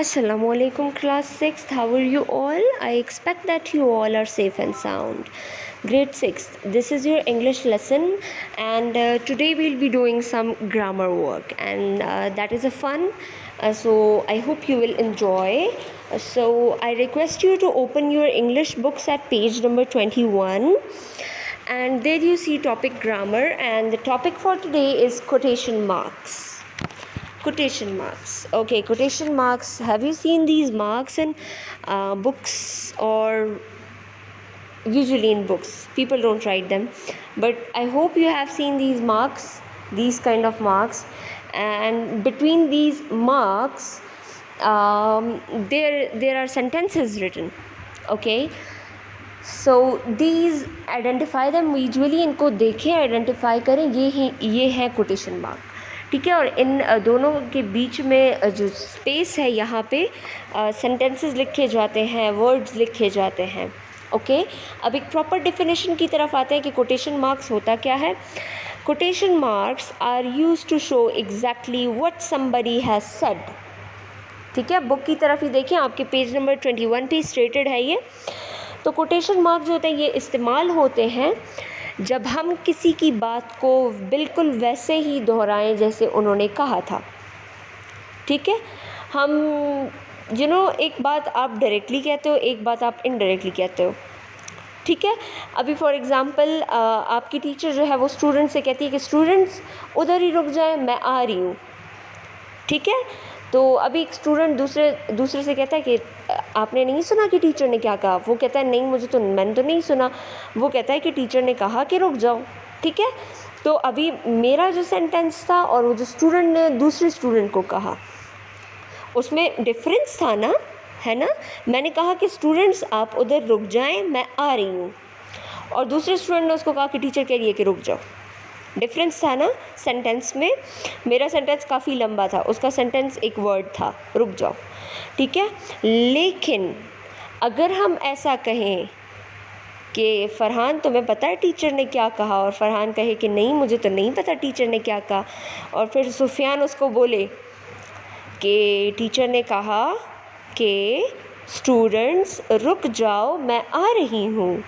Assalamualaikum class 6th, how are you all? I expect that you all are safe and sound. Grade 6th, this is your English lesson and today we'll be doing some grammar work and that is a fun, so I hope you will enjoy. So I request you to open your English books at page number 21 and there you see topic grammar and the topic for today is quotation marks. Quotation marks. Okay, quotation marks. Have you seen these marks in books, or usually in books? People don't write them, but I hope you have seen these marks, these kind of marks, and between these marks, there are sentences written. Okay. So these identify them. Usually इनको देखें, identify करें, ये है quotation mark. ठीक है, और इन दोनों के बीच में जो स्पेस है यहाँ पे सेंटेंसेस लिखे जाते हैं, वर्ड्स लिखे जाते हैं. ओके, अब एक प्रॉपर डेफिनेशन की तरफ आते हैं कि कोटेशन मार्क्स होता क्या है. Quotation marks are used to show exactly what somebody has said. ठीक है, बुक की तरफ ही देखिए, आपके पेज नंबर 21 पे स्टेटेड है ये. तो कोटेशन मार्क जो होते हैं ये इस्तेमाल होते हैं जब हम किसी की बात को बिल्कुल वैसे ही दोहराएं जैसे उन्होंने कहा था. ठीक है, हम एक बात आप डायरेक्टली कहते हो, एक बात आप इनडायरेक्टली कहते हो. ठीक है, अभी फॉर एग्ज़ाम्पल आपकी टीचर जो है वो स्टूडेंट से कहती है कि स्टूडेंट्स उधर ही रुक जाएं, मैं आ रही हूँ. ठीक है, तो अभी एक स्टूडेंट दूसरे से कहता है कि आपने नहीं सुना कि टीचर ने क्या कहा. वो कहता है नहीं, मैंने तो नहीं सुना. वो कहता है कि टीचर ने कहा कि रुक जाओ. ठीक है, तो अभी मेरा जो सेंटेंस था और वो जो स्टूडेंट ने दूसरे स्टूडेंट को कहा, उसमें डिफरेंस था ना, है ना. मैंने कहा कि स्टूडेंट्स आप उधर रुक जाएं, मैं आ रही हूँ, और दूसरे स्टूडेंट ने उसको कहा कि टीचर कह रही है कि रुक जाओ. डिफरेंस था ना सेंटेंस में. मेरा सेंटेंस काफ़ी लंबा था, उसका सेंटेंस एक वर्ड था, रुक जाओ. ठीक है, लेकिन अगर हम ऐसा कहें कि फ़रहान तुम्हें पता है टीचर ने क्या कहा, और फ़रहान कहे कि नहीं मुझे तो नहीं पता टीचर ने क्या कहा, और फिर सुफियान उसको बोले कि टीचर ने कहा कि स्टूडेंट्स रुक जाओ, मैं आ रही हूँ.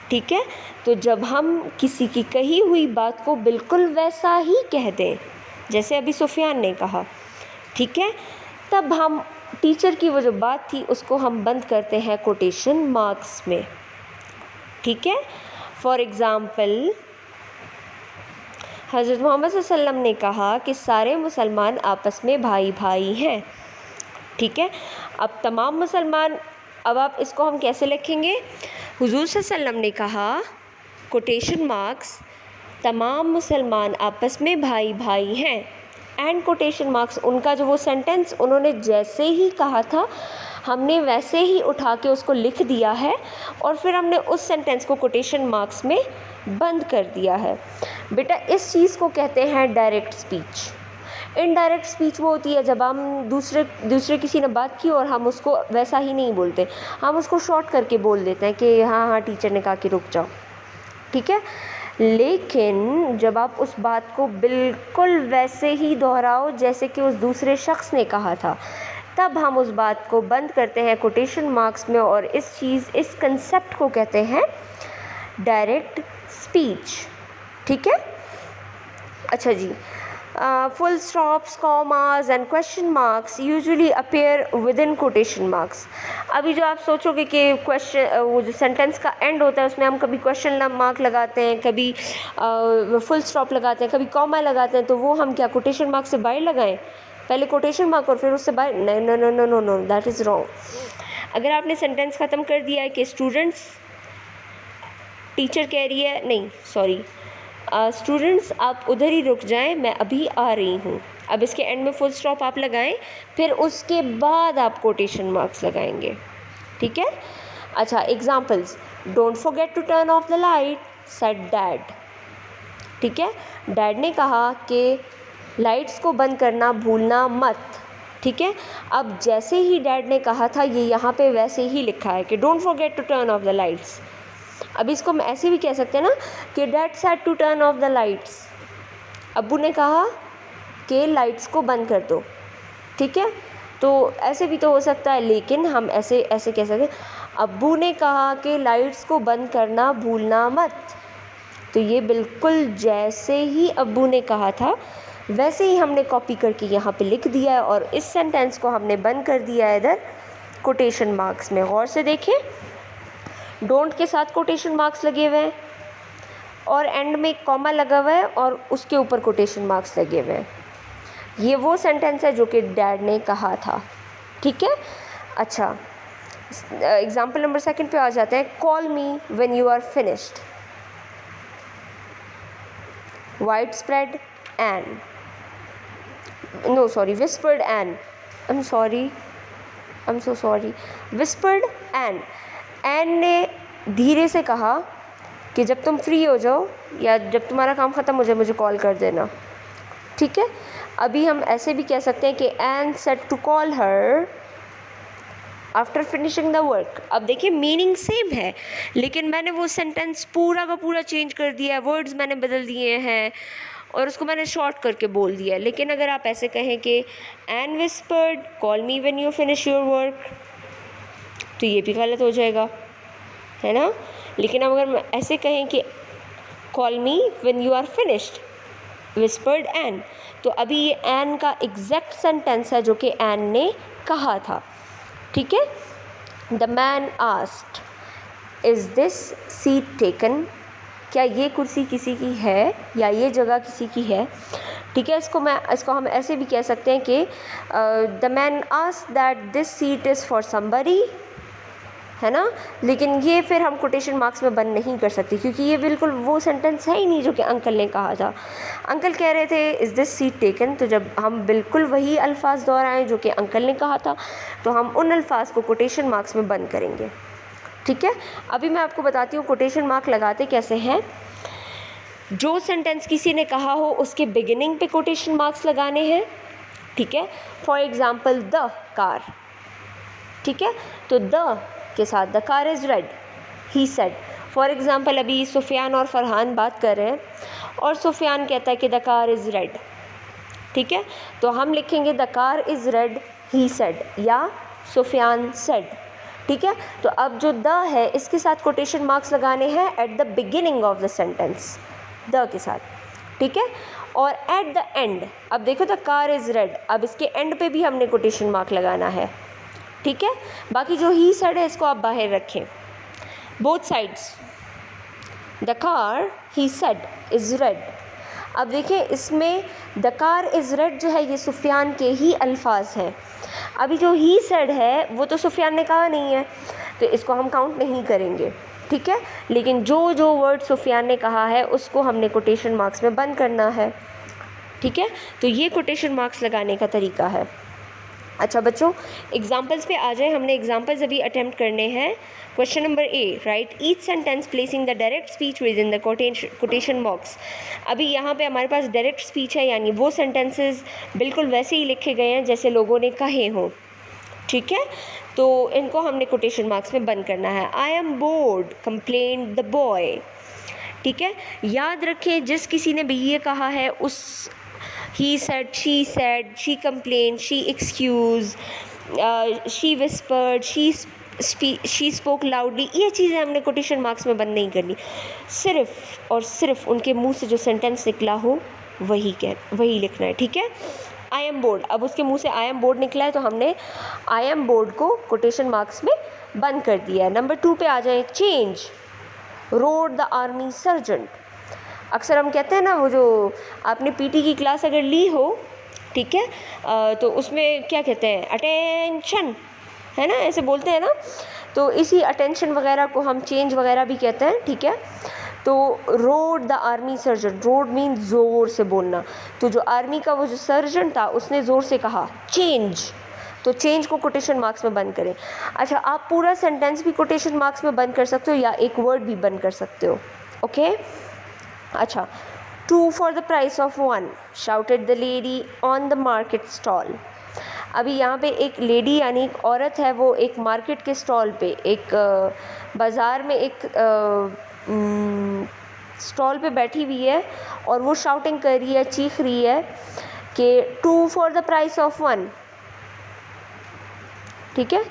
ठीक है, तो जब हम किसी की कही हुई बात को बिल्कुल वैसा ही कह दें जैसे अभी सुफियान ने कहा, ठीक है, तब हम टीचर की वो जो बात थी उसको हम बंद करते हैं कोटेशन मार्क्स में. ठीक है, फॉर एग्ज़ाम्पल हज़रत मोहम्मद सल्लल्लाहु अलैहि वसल्लम ने कहा कि सारे मुसलमान आपस में भाई भाई हैं. ठीक है, अब तमाम मुसलमान, अब आप इसको हम कैसे लिखेंगे. हुज़ूर सल्लल्लाहु अलैहि वसल्लम ने कहा, कोटेशन मार्क्स, तमाम मुसलमान आपस में भाई भाई हैं, एंड कोटेशन मार्क्स, उनका जो वो सेंटेंस उन्होंने जैसे ही कहा था हमने वैसे ही उठा के उसको लिख दिया है, और फिर हमने उस सेंटेंस को कोटेशन मार्क्स में बंद कर दिया है. बेटा इस चीज़ को कहते हैं डायरेक्ट स्पीच. इनडायरेक्ट स्पीच वो होती है जब हम दूसरे किसी ने बात की और हम उसको वैसा ही नहीं बोलते, हम उसको शॉर्ट करके बोल देते हैं कि हाँ टीचर ने कहा कि रुक जाओ. ठीक है, लेकिन जब आप उस बात को बिल्कुल वैसे ही दोहराओ जैसे कि उस दूसरे शख्स ने कहा था, तब हम उस बात को बंद करते हैं कोटेशन मार्क्स में, और इस कंसेप्ट को कहते हैं डायरेक्ट स्पीच. ठीक है, अच्छा जी. Full stops, commas and question marks usually appear within quotation marks. अभी जो आप सोचोगे कि क्वेश्चन, वो जो सेंटेंस का एंड होता है उसमें हम कभी क्वेश्चन मार्क लगाते हैं, कभी फुल स्टॉप लगाते हैं, कभी कॉमा लगाते हैं, तो वो हम क्या कोटेशन मार्क से बाहर लगाएं. पहले कोटेशन मार्क और फिर उससे बाहर. नहीं, no no no no no, that is wrong. अगर आपने सेंटेंस ख़त्म कर दिया है कि स्टूडेंट्स, टीचर कह रही है, नहीं सॉरी, स्टूडेंट्स आप उधर ही रुक जाएं, मैं अभी आ रही हूँ. अब इसके एंड में फुल स्टॉप आप लगाएं, फिर उसके बाद आप कोटेशन मार्क्स लगाएंगे. ठीक है, अच्छा examples. Don't forget to turn off the light, said dad. ठीक है, डैड ने कहा कि लाइट्स को बंद करना भूलना मत. ठीक है, अब जैसे ही डैड ने कहा था ये यहाँ पे वैसे ही लिखा है कि don't forget to turn off the lights. अब इसको हम ऐसे भी कह सकते हैं ना कि dad said to turn off the lights. अब्बू ने कहा कि लाइट्स को बंद कर दो. ठीक है, तो ऐसे भी तो हो सकता है, लेकिन हम ऐसे ऐसे कह सकते हैं, अब्बू ने कहा कि लाइट्स को बंद करना भूलना मत। तो ये बिल्कुल जैसे ही अब्बू ने कहा था वैसे ही हमने कॉपी करके यहाँ पे लिख दिया है, और इस सेंटेंस को हमने बंद कर दिया है इधर कोटेशन मार्क्स में। गौर से देखें, डोंट के साथ कोटेशन मार्क्स लगे हुए हैं और एंड में एक कॉमा लगा हुआ है और उसके ऊपर कोटेशन मार्क्स लगे हुए हैं। ये वो सेंटेंस है जो कि डैड ने कहा था, ठीक है। अच्छा, एग्जाम्पल नंबर 2 पे आ जाते हैं। Call me when you are finished. Wide spread Ann, no sorry, whispered Ann, I am so sorry, whispered Ann. Ann ने धीरे से कहा कि जब तुम फ्री हो जाओ या जब तुम्हारा काम ख़त्म हो जाए मुझे कॉल कर देना, ठीक है। अभी हम ऐसे भी कह सकते हैं कि Ann said to call her after finishing the work. अब देखिए मीनिंग सेम है, लेकिन मैंने वो सेंटेंस पूरा का पूरा चेंज कर दिया है, वर्ड्स मैंने बदल दिए हैं और उसको मैंने शॉर्ट करके बोल दिया है। लेकिन अगर आप ऐसे कहें कि Ann whispered call me when you finish your work, तो ये भी गलत हो जाएगा, है ना। लेकिन अगर ऐसे कहें कि call me when you are finished whispered Ann, तो अभी ये एन का एग्जैक्ट सेंटेंस है जो कि एन ने कहा था, ठीक है। The man asked is this seat taken, क्या ये कुर्सी किसी की है या ये जगह किसी की है, ठीक है। इसको हम ऐसे भी कह सकते हैं कि the man asked that this seat is for somebody, है ना। लेकिन ये फिर हम कोटेशन मार्क्स में बंद नहीं कर सकते क्योंकि ये बिल्कुल वो सेंटेंस है ही नहीं जो कि अंकल ने कहा था। अंकल कह रहे थे इज़ दिस सीट टेकन, तो जब हम बिल्कुल वही अल्फाज दोहराएं जो कि अंकल ने कहा था तो हम उन अल्फाज को कोटेशन मार्क्स में बंद करेंगे, ठीक है। अभी मैं आपको बताती हूँ कोटेशन मार्क लगाते कैसे हैं। जो सेंटेंस किसी ने कहा हो उसके बिगिनिंग पे कोटेशन मार्क्स लगाने हैं, ठीक है। फॉर एग्ज़ाम्पल द कार, ठीक है, तो द के साथ the car is red, he said. For example अभी सुफियान और फरहान बात कर रहे हैं और सुफियान कहता है कि द कार इज़ रेड, ठीक है, तो हम लिखेंगे the car is red he said या सुफियान सेड, ठीक है। तो अब जो द है इसके साथ कोटेशन मार्क्स लगाने हैं at the beginning of the sentence, the के साथ, ठीक है। और एट द एंड, अब देखो द कार इज़ रेड, अब इसके एंड पे भी हमने कोटेशन मार्क लगाना है, ठीक है। बाकी जो ही सेड है इसको आप बाहर रखें, both sides, the car he said is red. अब देखिए इसमें द कार इज़ रेड जो है ये सुफियान के ही अल्फाज हैं। अभी जो ही सेड है वो तो सुफियान ने कहा नहीं है तो इसको हम काउंट नहीं करेंगे, ठीक है। लेकिन जो जो वर्ड सुफियान ने कहा है उसको हमने कोटेशन मार्क्स में बंद करना है, ठीक है। तो ये कोटेशन मार्क्स लगाने का तरीका है। अच्छा बच्चों, एग्जाम्पल्स पे आ जाए। हमने एग्जाम्पल्स अभी अटैम्प्ट करने हैं। Question number A, right each sentence placing the direct speech with in the quotation box. अभी यहाँ पे हमारे पास डायरेक्ट स्पीच है, यानी वो सेंटेंसेस बिल्कुल वैसे ही लिखे गए हैं जैसे लोगों ने कहे हों, ठीक है। तो इनको हमने कोटेशन मार्क्स में बंद करना है। I am board complain the boy, ठीक है। याद रखें जिस किसी ने भी ये कहा है उस he said, she complained, she excused, she whispered, she spoke loudly, ये चीज़ें हमने कोटेशन मार्क्स में बंद नहीं करनी। सिर्फ़ और सिर्फ उनके मुंह से जो सेंटेंस निकला हो वही लिखना है, ठीक है। आई एम बोर्ड, अब उसके मुंह से आई एम बोर्ड निकला है तो हमने आई एम बोर्ड को कोटेशन मार्क्स में बंद कर दिया है। नंबर 2 पे आ जाए। Change road the army sergeant. अक्सर हम कहते हैं ना, वो जो आपने पीटी की क्लास अगर ली हो, ठीक है, तो उसमें क्या कहते हैं, अटेंशन, है ना, ऐसे बोलते हैं ना। तो इसी अटेंशन वगैरह को हम चेंज वगैरह भी कहते हैं, ठीक है। तो road the army surgeon, road mean ज़ोर से बोलना। तो जो आर्मी का वो जो सर्जन था उसने ज़ोर से कहा चेंज, तो चेंज को कोटेशन मार्क्स में बंद करें। अच्छा, आप पूरा सेंटेंस भी कोटेशन मार्क्स में बंद कर सकते हो या एक वर्ड भी बंद कर सकते हो, ओके। अच्छा, 2 for the price of 1 shouted the lady on the market stall। अभी यहाँ पे एक लेडी यानी एक औरत है, वो एक मार्केट के स्टॉल पे, एक बाज़ार में एक स्टॉल पे बैठी हुई है और वो शाउटिंग कर रही है, चीख रही है कि 2 for the price of 1, ठीक है,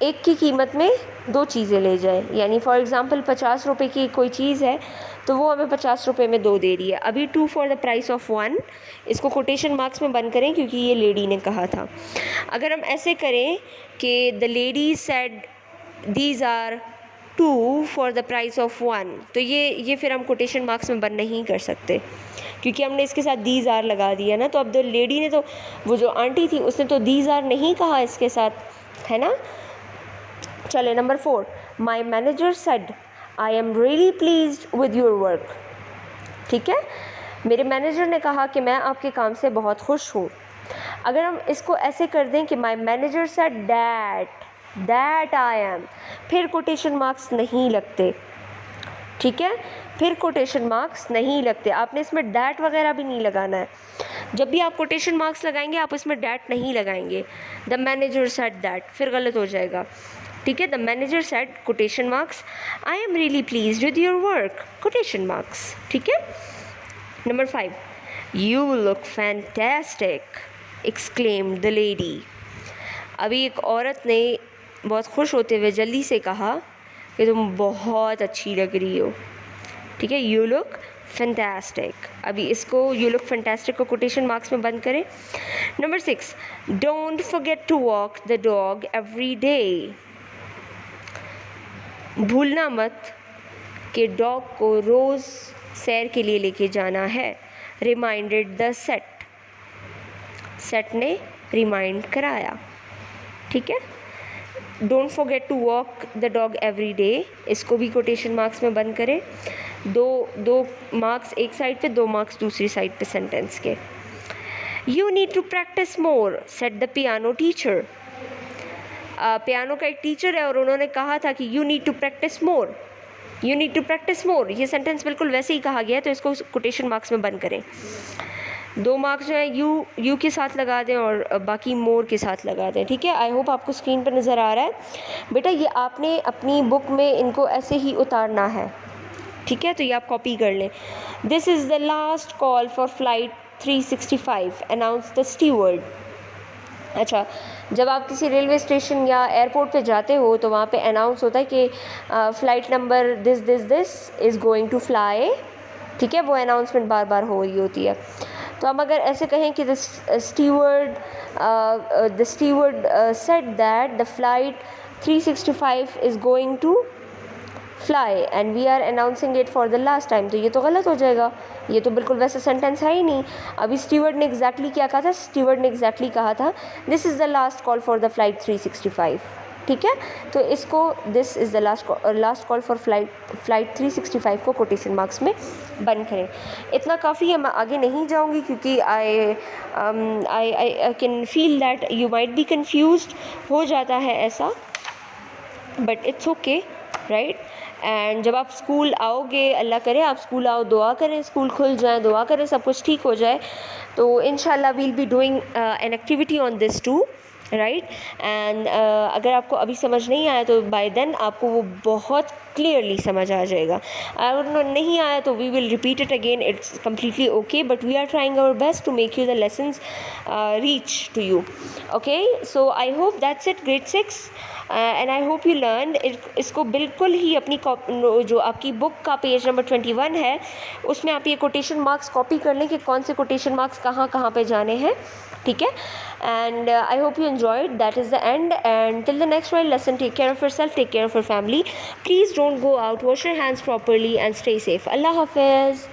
एक की कीमत में दो चीज़ें ले जाए, यानी फॉर एग्ज़ाम्पल 50 रुपये की कोई चीज़ है तो वो हमें 50 रुपये में दो दे रही है। अभी 2 फॉर द प्राइस ऑफ 1, इसको कोटेशन मार्क्स में बंद करें क्योंकि ये लेडी ने कहा था। अगर हम ऐसे करें कि the lady said these are 2 for the price of 1, तो ये फिर हम कोटेशन मार्क्स में बंद नहीं कर सकते क्योंकि हमने इसके साथ दीज आर लगा दिया ना। तो अब द लेडी ने तो, वो जो आंटी थी उसने तो दीज आर नहीं कहा इसके साथ, है ना। चले number 4, my manager said I am really pleased with your work. ठीक है, मेरे मैनेजर ने कहा कि मैं आपके काम से बहुत खुश हूँ। अगर हम इसको ऐसे कर दें कि my manager said that I am, फिर कोटेशन मार्क्स नहीं लगते। ठीक है, फिर कोटेशन मार्क्स नहीं लगते। आपने इसमें डैट वगैरह भी नहीं लगाना है। जब भी आप कोटेशन मार्क्स लगाएंगे आप इसमें डैट नहीं लगाएंगे। द मैनेजर सेड दैट फिर गलत हो जाएगा। ठीक है, the manager said quotation marks I am really pleased with your work quotation marks. ठीक है, number 5, you look fantastic exclaimed the lady. अभी एक औरत ने बहुत खुश होते हुए जल्दी से कहा कि तुम बहुत अच्छी लग रही हो। ठीक है, यू लुक फैंटास्टिक। अभी इसको यू लुक फैंटास्टिक को कोटेशन मार्क्स में बंद करें। Number 6, don't forget to walk the dog every day. भूलना मत कि डॉग को रोज़ सैर के लिए लेके जाना है। रिमाइंडेड द सेट ने रिमाइंड कराया। ठीक है, don't forget to walk the dog every day, इसको भी कोटेशन मार्क्स में बंद करें। दो मार्क्स एक साइड पे, 2 मार्क्स दूसरी साइड पे सेंटेंस के। You need to practise more said the piano teacher. Piano का एक टीचर है और उन्होंने कहा था कि you need to practise more, you need to practise more. ये सेंटेंस बिल्कुल वैसे ही कहा गया है तो इसको कोटेशन मार्क्स में बंद करें। 2 मार्क्स जो है यू के साथ लगा दें और बाकी मोर के साथ लगा दें। ठीक है, आई होप आपको स्क्रीन पर नज़र आ रहा है। बेटा ये आपने अपनी बुक में इनको ऐसे ही उतारना है। ठीक है, तो ये आप कॉपी कर लें। This is the last call for flight 365 announce the steward. अच्छा, जब आप किसी रेलवे स्टेशन या एयरपोर्ट पे जाते हो तो वहाँ पे अनाउंस होता है कि flight number this is going to fly. ठीक है, वो अनाउंसमेंट बार बार हो रही होती है। तो हम अगर ऐसे कहें कि the steward said that the flight 365 is going to fly and we are announcing it for the last time, तो ये तो गलत हो जाएगा। ये तो बिल्कुल वैसा सेंटेंस है ही नहीं। अभी स्टीवर्ड ने एग्जैक्टली क्या कहा था? स्टीवर्ड ने एग्जैक्टली कहा था this is the last call for the flight 365। ठीक है, तो इसको this is the last call for flight 365 को कोटेशन मार्क्स में बंद करें। इतना काफ़ी है, मैं आगे नहीं जाऊंगी क्योंकि I can feel that you might be confused, हो जाता है ऐसा, but it's okay right. And जब आप स्कूल आओगे, अल्लाह करे आप स्कूल आओ, दुआ करें स्कूल खुल जाए, दुआ करें सब कुछ ठीक हो जाए, तो इंशाल्लाह we'll be doing an activity on this too right. And अगर आपको अभी समझ नहीं आया तो बाय देन आपको वो बहुत क्लियरली समझ आ जाएगा। अगर नहीं आया तो we will repeat it again, it's completely okay, but we are trying our best to make you the lessons reach to you. Okay, so I hope that's it, grade 6 and I hope you learn. इसको बिल्कुल ही अपनी जो आपकी book का page number 21 है उसमें आप ये कोटेशन मार्क्स कॉपी कर लें कि कौन से कोटेशन मार्क्स कहाँ कहाँ पे जाने हैं। ठीक है, and I hope you enjoyed. That is the end, and till the next lesson, take care of yourself, take care of your family. Please don't go out, wash your hands properly and stay safe. Allah Hafiz.